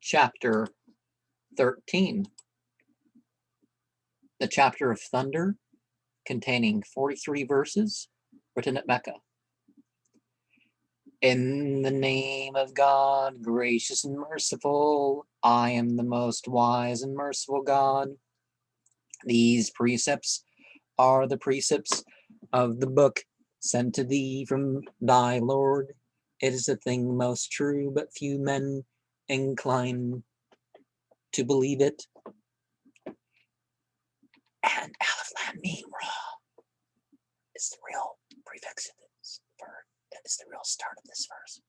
Chapter 13, the chapter of thunder, containing 43 verses, written at Mecca. In the name of God, gracious and merciful, I am the most wise and merciful God. These precepts are the precepts of the book sent to thee from thy Lord. It is a thing most true, but few men incline to believe it. And Aleph Lam Mim Ra is the real prefix of this verse. That is the real start of this verse.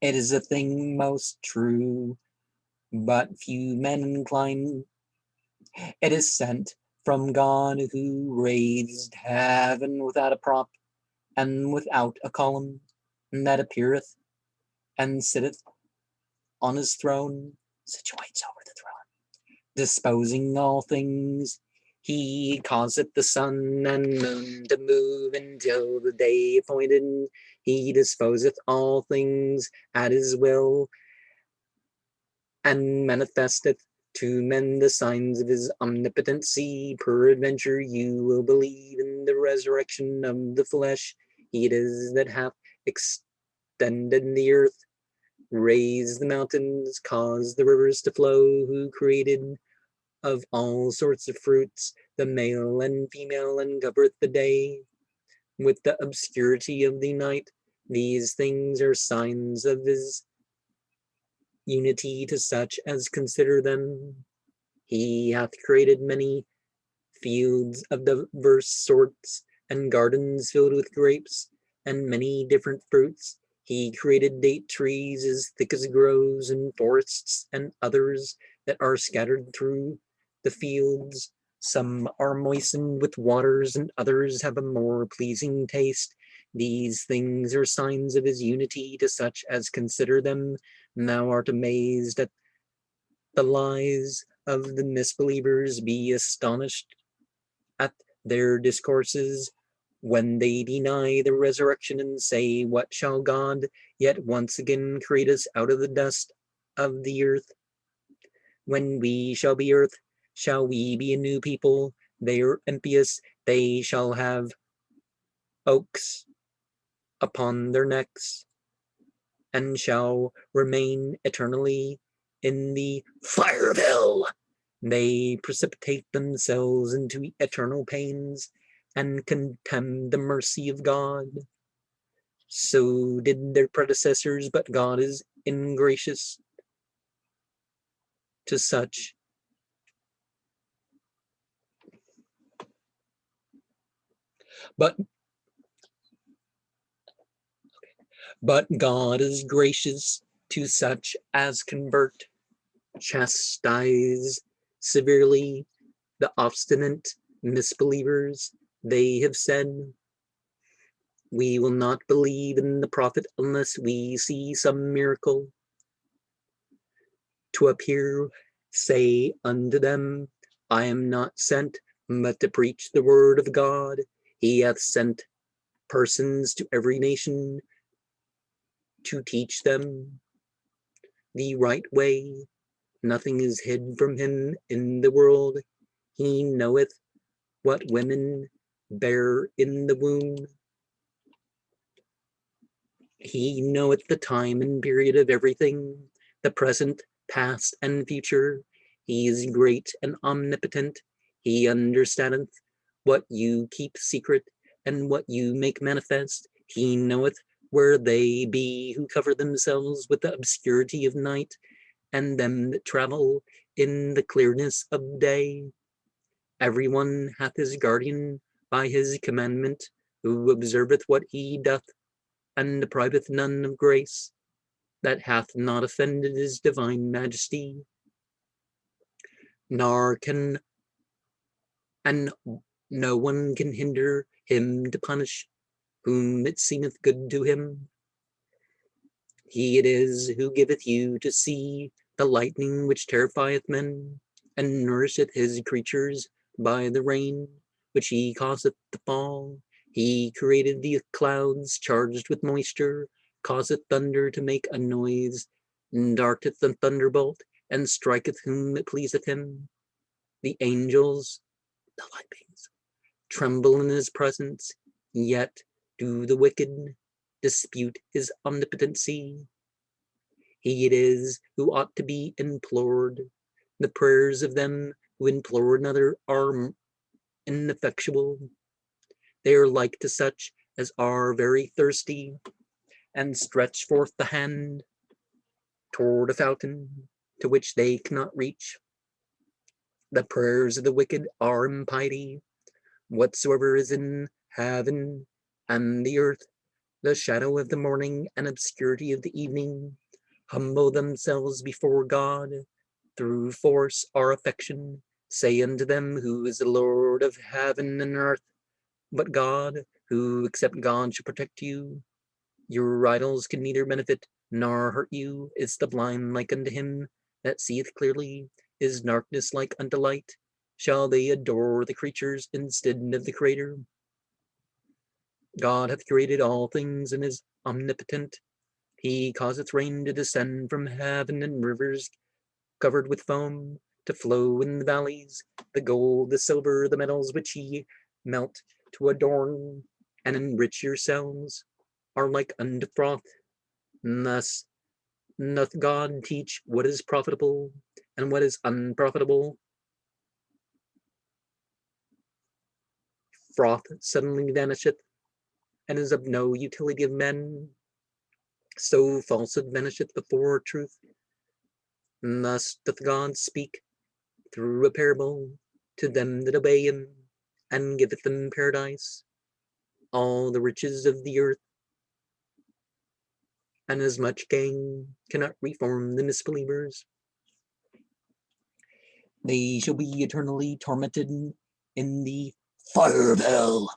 It is a thing most true, but few men incline. It is sent from God who raised heaven without a prop and without a column, and that appeareth and sitteth on his throne, situates over the throne, disposing all things. He causeth the sun and moon to move until the day appointed. He disposeth all things at his will, and manifesteth to men the signs of his omnipotency. Peradventure you will believe in the resurrection of the flesh. He it is that hath extended the earth, raised the mountains, caused the rivers to flow, who created of all sorts of fruits the male and female, and covereth the day with the obscurity of the night. These things are signs of his unity to such as consider them. He hath created many fields of diverse sorts, and gardens filled with grapes, and many different fruits. He created date trees as thick as groves, and forests, and others that are scattered through the fields. Some are moistened with waters, and others have a more pleasing taste. These things are signs of his unity to such as consider them. Thou art amazed at the lies of the misbelievers, be astonished at their discourses when they deny the resurrection and say, what shall God yet once again create us out of the dust of the earth? When we shall be earth, shall we be a new people? They are impious, they shall have oaks upon their necks, and shall remain eternally in the fire of hell. They precipitate themselves into eternal pains and contemn the mercy of God. So did their predecessors, but God is ingracious to such. But God is gracious to such as convert, chastise severely the obstinate misbelievers. They have said, we will not believe in the prophet unless we see some miracle to appear. Say unto them, I am not sent but to preach the word of God. He hath sent persons to every nation to teach them the right way. Nothing is hid from him in the world. He knoweth what women bear in the womb. He knoweth the time and period of everything, the present, past, and future. He is great and omnipotent. He understandeth what you keep secret and what you make manifest. He knoweth where they be who cover themselves with the obscurity of night, and them that travel in the clearness of day. Everyone hath his guardian by his commandment, who observeth what he doth, and depriveth none of grace, that hath not offended his divine majesty. Nor can, and no one can hinder him to punish whom it seemeth good to him. He it is who giveth you to see the lightning which terrifieth men, and nourisheth his creatures by the rain which he causeth to fall. He created the clouds charged with moisture, causeth thunder to make a noise, and darteth the thunderbolt, and striketh whom it pleaseth him. The angels, the light beings, tremble in his presence, yet do the wicked dispute his omnipotency. He it is who ought to be implored. The prayers of them who implore another are ineffectual. They are like to such as are very thirsty, and stretch forth the hand toward a fountain to which they cannot reach. The prayers of the wicked are impiety. Whatsoever is in heaven and the earth, the shadow of the morning and obscurity of the evening, humble themselves before God through force or affection, say unto them who is the Lord of heaven and earth, but God, who except God should protect you. Your idols can neither benefit nor hurt you. Is the blind like unto him that seeth clearly? Is darkness like unto light? Shall they adore the creatures instead of the Creator? God hath created all things and is omnipotent. He causeth rain to descend from heaven, and rivers covered with foam to flow in the valleys. The gold, the silver, the metals which ye melt to adorn and enrich yourselves are like unto froth. Thus doth God teach what is profitable and what is unprofitable. Froth suddenly vanisheth and is of no utility of men. So falsehood vanisheth before truth. Thus doth God speak through a parable to them that obey him, and giveth them paradise, all the riches of the earth, and as much gain cannot reform the misbelievers. They shall be eternally tormented in the fire of hell.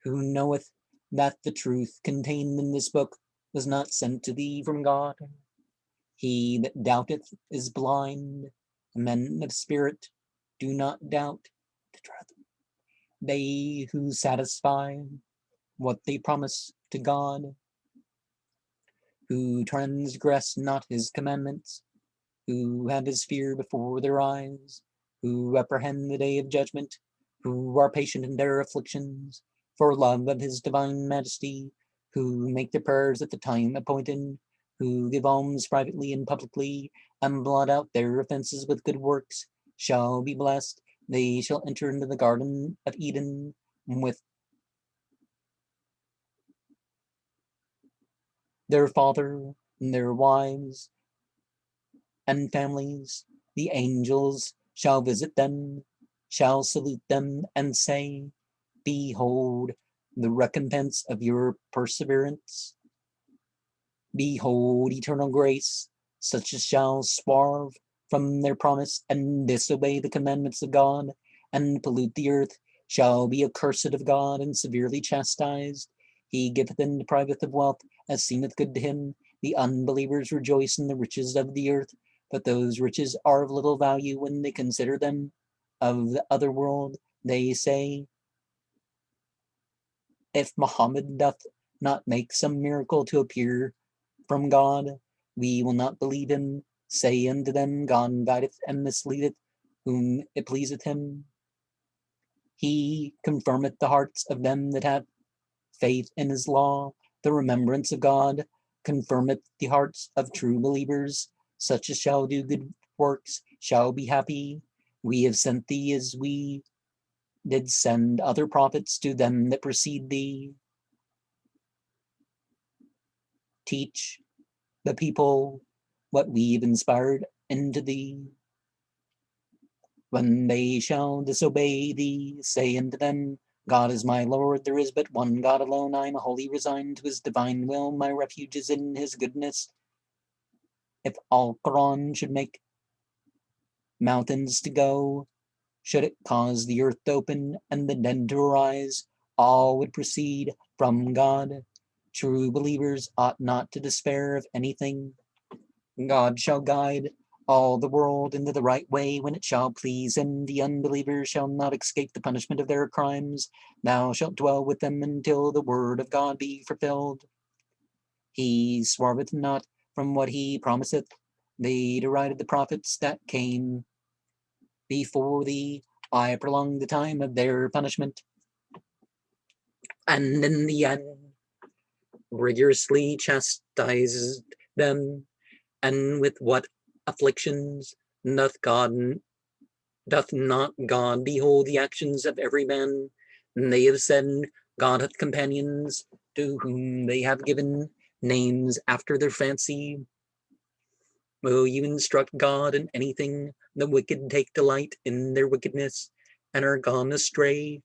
Who knoweth that the truth contained in this book was not sent to thee from God? He that doubteth is blind. Men of spirit do not doubt the truth. They who satisfy what they promise to God, who transgress not his commandments, who have his fear before their eyes, who apprehend the day of judgment, who are patient in their afflictions, for love of his divine majesty, who make their prayers at the time appointed, who give alms privately and publicly, and blot out their offenses with good works, shall be blessed. They shall enter into the garden of Eden with their father and their wives and families. The angels shall visit them, shall salute them, and say, behold the recompense of your perseverance. Behold eternal grace, such as shall swerve from their promise and disobey the commandments of God, and pollute the earth, shall be accursed of God and severely chastised. He giveth and depriveth of wealth as seemeth good to him. The unbelievers rejoice in the riches of the earth, but those riches are of little value when they consider them. Of the other world they say, if Muhammad doth not make some miracle to appear from God, we will not believe him. Say unto them, God guideth and misleadeth whom it pleaseth him. He confirmeth the hearts of them that have faith in his law. The remembrance of God confirmeth the hearts of true believers. Such as shall do good works shall be happy. We have sent thee as we did send other prophets to them that precede thee. Teach the people what we've inspired into thee. When they shall disobey thee, say unto them, God is my Lord, there is but one God alone. I am wholly resigned to his divine will. My refuge is in his goodness. If Al-Quran should make mountains to go, should it cause the earth to open and the dead to arise, all would proceed from God. True believers ought not to despair of anything. God shall guide all the world into the right way when it shall please him. The unbelievers shall not escape the punishment of their crimes. Thou shalt dwell with them until the word of God be fulfilled. He swerveth not from what he promiseth. They derided the prophets that came before thee. I prolonged the time of their punishment, and in the end rigorously chastised them. And with what afflictions doth not God behold the actions of every man? And they have said, God hath companions, to whom they have given names after their fancy. Will you instruct God in anything? The wicked take delight in their wickedness, and are gone astray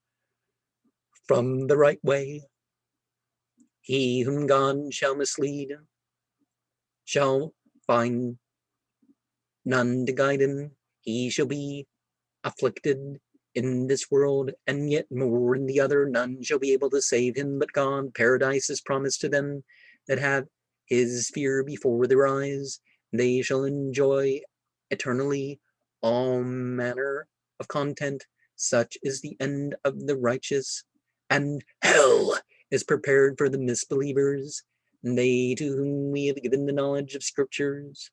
from the right way. He whom God shall mislead shall find none to guide him. He shall be afflicted in this world, and yet more in the other. None shall be able to save him but God. Paradise is promised to them that have his fear before their eyes. They shall enjoy eternally all manner of content. Such is the end of the righteous. And hell is prepared for the misbelievers. They to whom we have given the knowledge of scriptures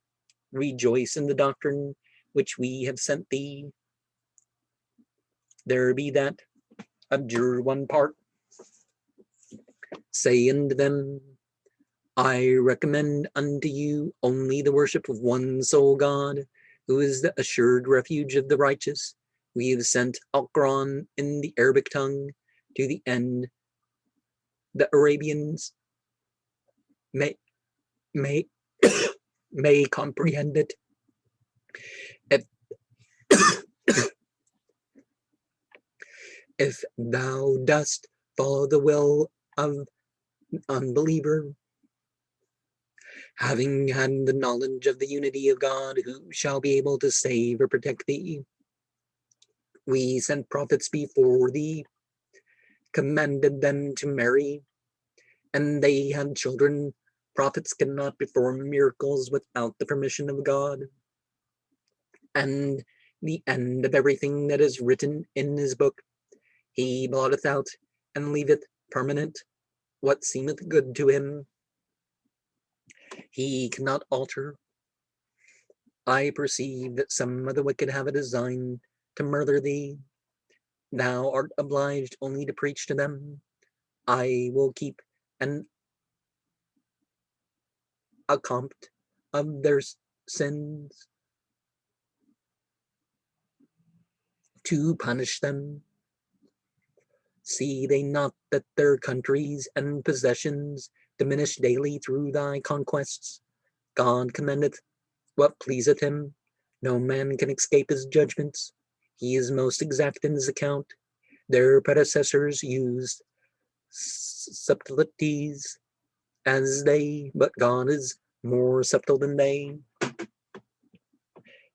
rejoice in the doctrine which we have sent thee. There be that abjure one part, say unto them, I recommend unto you only the worship of one sole God, who is the assured refuge of the righteous. We have sent Al-Quran in the Arabic tongue to the end the Arabians may may comprehend it. If, if thou dost follow the will of unbeliever, having had the knowledge of the unity of God, who shall be able to save or protect thee? We sent prophets before thee, commanded them to marry, and they had children. Prophets cannot perform miracles without the permission of God. And the end of everything that is written in his book, he blotteth out and leaveth permanent what seemeth good to him. He cannot alter. I perceive that some of the wicked have a design to murder thee. Thou art obliged only to preach to them. I will keep an account of their sins to punish them. See they not that their countries and possessions diminish daily through thy conquests? God commendeth what pleaseth him. No man can escape his judgments. He is most exact in his account. Their predecessors used subtleties as they, but God is more subtle than they.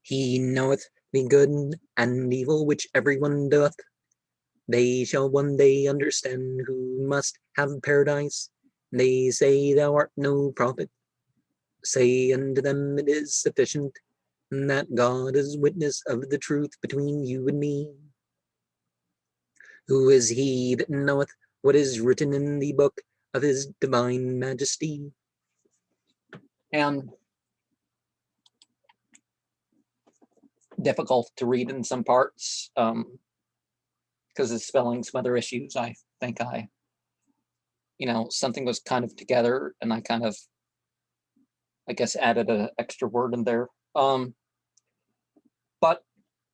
He knoweth the good and evil which everyone doth. They shall one day understand who must have paradise. They say thou art no prophet. Say unto them it is sufficient that God is witness of the truth between you and me. Who is he that knoweth what is written in the book of his divine majesty? And difficult to read in some parts because it's spelling some other issues. I think something was kind of together and I kind of, I guess, added an extra word in there. But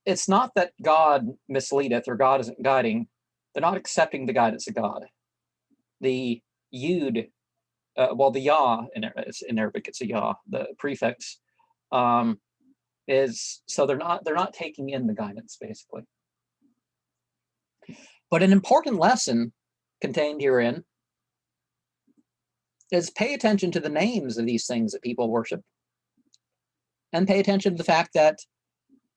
it's not that God misleadeth or God isn't guiding. They're not accepting the guidance of God. The yud, the yah in Arabic, it's a yah. The prefix is, so they're not taking in the guidance basically. But an important lesson contained herein is pay attention to the names of these things that people worship, and pay attention to the fact that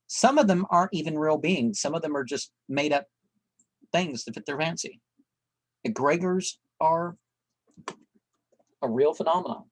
some of them aren't even real beings. Some of them are just made up things to fit their fancy. Egregors are a real phenomenon.